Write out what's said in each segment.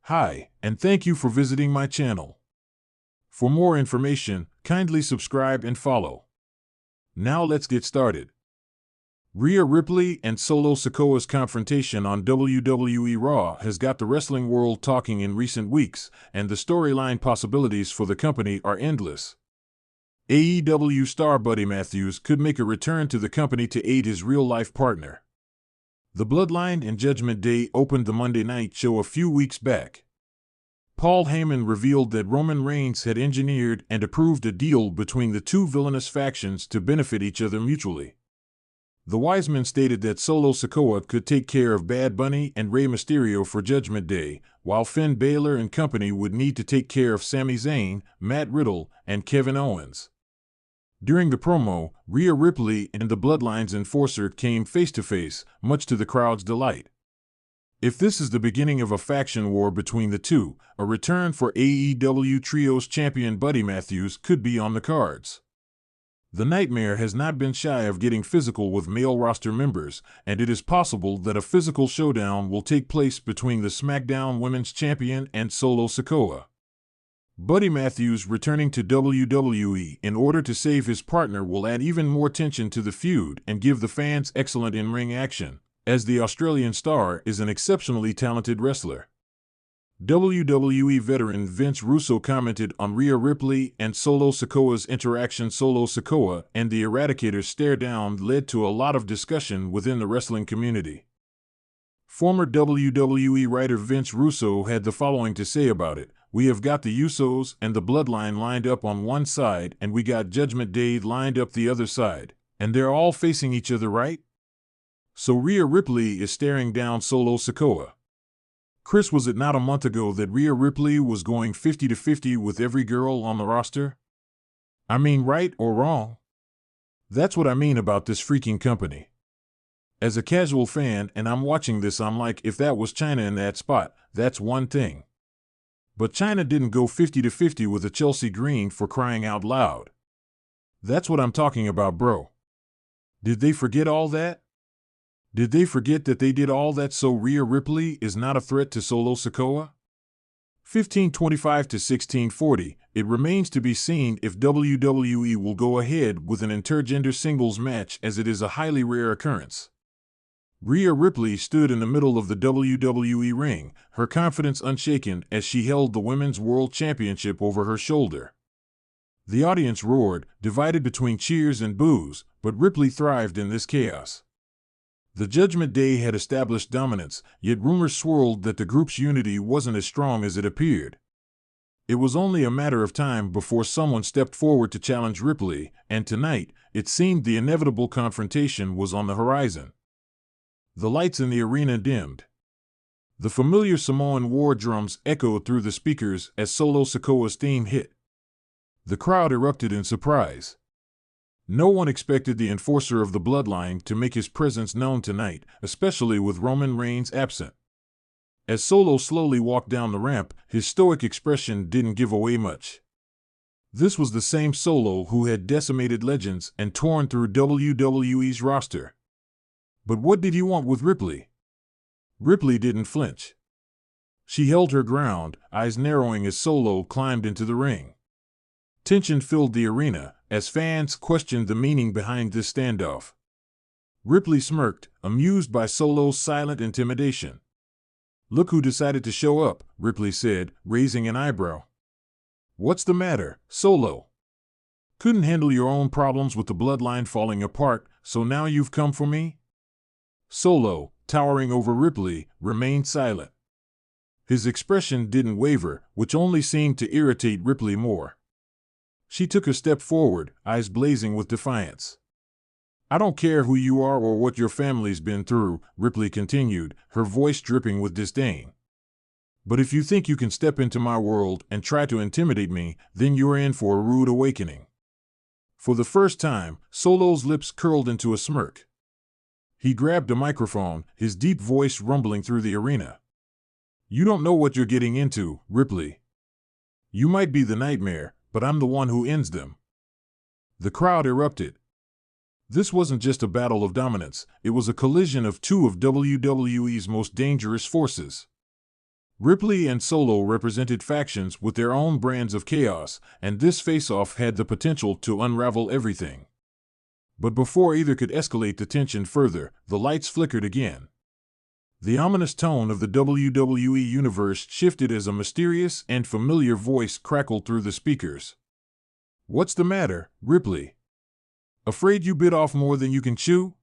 Hi, and thank you for visiting my channel. For more information, kindly subscribe and follow. Now let's get started. Rhea Ripley and Solo Sikoa's confrontation on WWE Raw has got the wrestling world talking in recent weeks, and the storyline possibilities for the company are endless. AEW star Buddy Matthews could make a return to the company to aid his real-life partner. The Bloodline and Judgment Day opened the Monday night show a few weeks back. Paul Heyman revealed that Roman Reigns had engineered and approved a deal between the two villainous factions to benefit each other mutually. The wise men stated that Solo Sikoa could take care of Bad Bunny and Rey Mysterio for Judgment Day, while Finn Balor and company would need to take care of Sami Zayn, Matt Riddle, and Kevin Owens. During the promo, Rhea Ripley and the Bloodline's enforcer came face-to-face, much to the crowd's delight. If this is the beginning of a faction war between the two, a return for AEW Trios champion Buddy Matthews could be on the cards. The Nightmare has not been shy of getting physical with male roster members, and it is possible that a physical showdown will take place between the SmackDown Women's Champion and Solo Sikoa. Buddy Matthews returning to WWE in order to save his partner will add even more tension to the feud and give the fans excellent in-ring action, as the Australian star is an exceptionally talented wrestler. WWE veteran Vince Russo commented on Rhea Ripley and Solo Sikoa's interaction. Solo Sikoa and the Eradicator's stare-down led to a lot of discussion within the wrestling community. Former WWE writer Vince Russo had the following to say about it: "We have got the Usos and the Bloodline lined up on one side, and we got Judgment Day lined up the other side, and they're all facing each other, right? So Rhea Ripley is staring down Solo Sikoa. Chris, was it not a month ago that Rhea Ripley was going 50-50 with every girl on the roster? I mean, right or wrong? That's what I mean about this freaking company. As a casual fan and I'm watching this, I'm like, if that was China in that spot, that's one thing. But China didn't go 50-50 with a Chelsea Green, for crying out loud. That's what I'm talking about, bro. Did they forget all that? Did they forget that they did all that so Rhea Ripley is not a threat to Solo Sikoa? 1525 to 1640, it remains to be seen if WWE will go ahead with an intergender singles match, as it is a highly rare occurrence. Rhea Ripley stood in the middle of the WWE ring, her confidence unshaken as she held the Women's World Championship over her shoulder. The audience roared, divided between cheers and boos, but Ripley thrived in this chaos. The Judgment Day had established dominance, yet rumors swirled that the group's unity wasn't as strong as it appeared. It was only a matter of time before someone stepped forward to challenge Ripley, and tonight, it seemed the inevitable confrontation was on the horizon. The lights in the arena dimmed. The familiar Samoan war drums echoed through the speakers as Solo Sikoa's theme hit. The crowd erupted in surprise. No one expected the enforcer of the Bloodline to make his presence known tonight, especially with Roman Reigns absent. As Solo slowly walked down the ramp, his stoic expression didn't give away much. This was the same Solo who had decimated legends and torn through WWE's roster. But what did he want with Ripley? Ripley didn't flinch. She held her ground, eyes narrowing as Solo climbed into the ring. Tension filled the arena as fans questioned the meaning behind this standoff. Ripley smirked, amused by Solo's silent intimidation. "Look who decided to show up," Ripley said, raising an eyebrow. "What's the matter, Solo? Couldn't handle your own problems with the Bloodline falling apart, so now you've come for me?" Solo, towering over Ripley, remained silent. His expression didn't waver, which only seemed to irritate Ripley more. She took a step forward, eyes blazing with defiance. "I don't care who you are or what your family's been through," Ripley continued, her voice dripping with disdain. "But if you think you can step into my world and try to intimidate me, then you're in for a rude awakening." For the first time, Solo's lips curled into a smirk. He grabbed a microphone, his deep voice rumbling through the arena. "You don't know what you're getting into, Ripley. You might be the Nightmare, but I'm the one who ends them." The crowd erupted. This wasn't just a battle of dominance, it was a collision of two of WWE's most dangerous forces. Ripley and Solo represented factions with their own brands of chaos, and this face-off had the potential to unravel everything. But before either could escalate the tension further, the lights flickered again. The ominous tone of the WWE Universe shifted as a mysterious and familiar voice crackled through the speakers. "What's the matter, Ripley? Afraid you bit off more than you can chew?"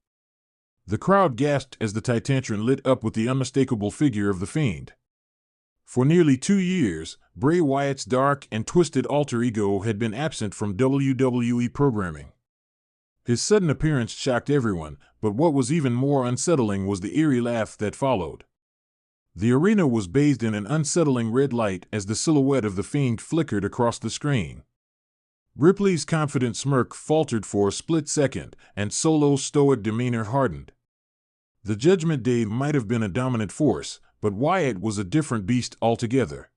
The crowd gasped as the Titantron lit up with the unmistakable figure of the Fiend. For nearly 2 years, Bray Wyatt's dark and twisted alter ego had been absent from WWE programming. His sudden appearance shocked everyone, but what was even more unsettling was the eerie laugh that followed. The arena was bathed in an unsettling red light as the silhouette of the Fiend flickered across the screen. Ripley's confident smirk faltered for a split second, and Solo's stoic demeanor hardened. The Judgment Day might have been a dominant force, but Wyatt was a different beast altogether.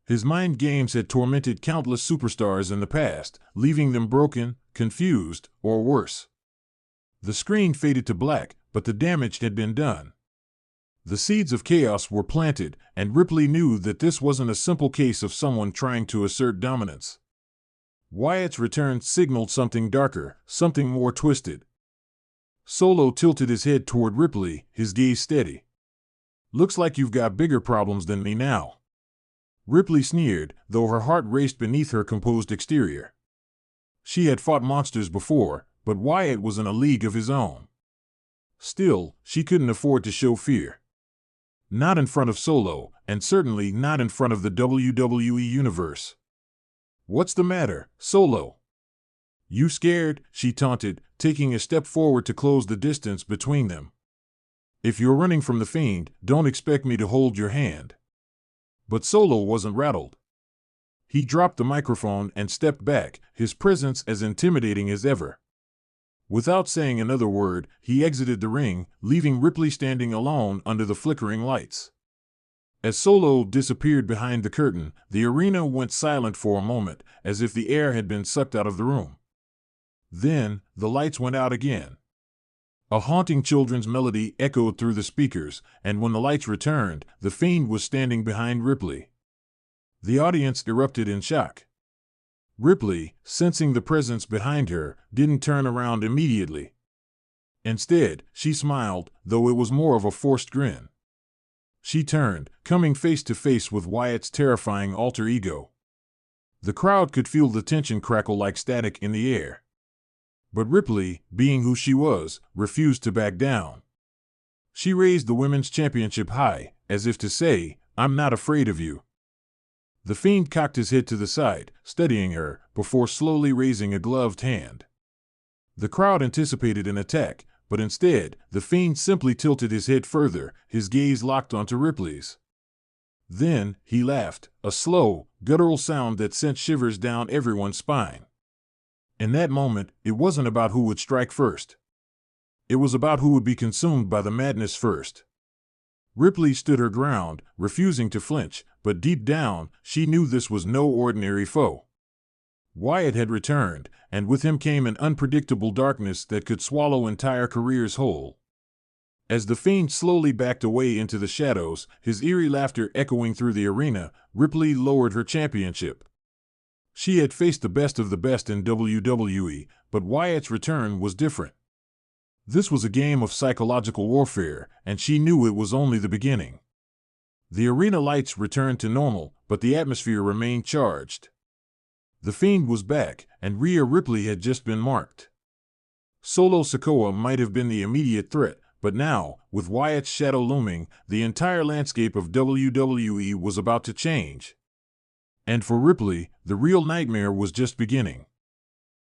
His mind games had tormented countless superstars in the past, leaving them broken, confused, or worse. The screen faded to black, but the damage had been done. The seeds of chaos were planted, and Ripley knew that this wasn't a simple case of someone trying to assert dominance. Wyatt's return signaled something darker, something more twisted. Solo tilted his head toward Ripley, his gaze steady. "Looks like you've got bigger problems than me now." Ripley sneered, though her heart raced beneath her composed exterior. She had fought monsters before, but Wyatt was in a league of his own. Still, she couldn't afford to show fear. Not in front of Solo, and certainly not in front of the WWE Universe. "What's the matter, Solo? You scared?" she taunted, taking a step forward to close the distance between them. "If you're running from the Fiend, don't expect me to hold your hand." But Solo wasn't rattled. He dropped the microphone and stepped back, his presence as intimidating as ever. Without saying another word, he exited the ring, leaving Ripley standing alone under the flickering lights. As Solo disappeared behind the curtain, the arena went silent for a moment, as if the air had been sucked out of the room. Then, the lights went out again. A haunting children's melody echoed through the speakers, and when the lights returned, the Fiend was standing behind Ripley. The audience erupted in shock. Ripley, sensing the presence behind her, didn't turn around immediately. Instead, she smiled, though it was more of a forced grin. She turned, coming face to face with Wyatt's terrifying alter ego. The crowd could feel the tension crackle like static in the air. But Ripley, being who she was, refused to back down. She raised the Women's Championship high, as if to say, "I'm not afraid of you." The Fiend cocked his head to the side, studying her, before slowly raising a gloved hand. The crowd anticipated an attack, but instead, the Fiend simply tilted his head further, his gaze locked onto Ripley's. Then, he laughed, a slow, guttural sound that sent shivers down everyone's spine. In that moment, it wasn't about who would strike first. It was about who would be consumed by the madness first. Ripley stood her ground, refusing to flinch, but deep down, she knew this was no ordinary foe. Wyatt had returned, and with him came an unpredictable darkness that could swallow entire careers whole. As the Fiend slowly backed away into the shadows, his eerie laughter echoing through the arena, Ripley lowered her championship. She had faced the best of the best in WWE, but Wyatt's return was different. This was a game of psychological warfare, and she knew it was only the beginning. The arena lights returned to normal, but the atmosphere remained charged. The Fiend was back, and Rhea Ripley had just been marked. Solo Sikoa might have been the immediate threat, but now, with Wyatt's shadow looming, the entire landscape of WWE was about to change. And for Ripley, the real nightmare was just beginning.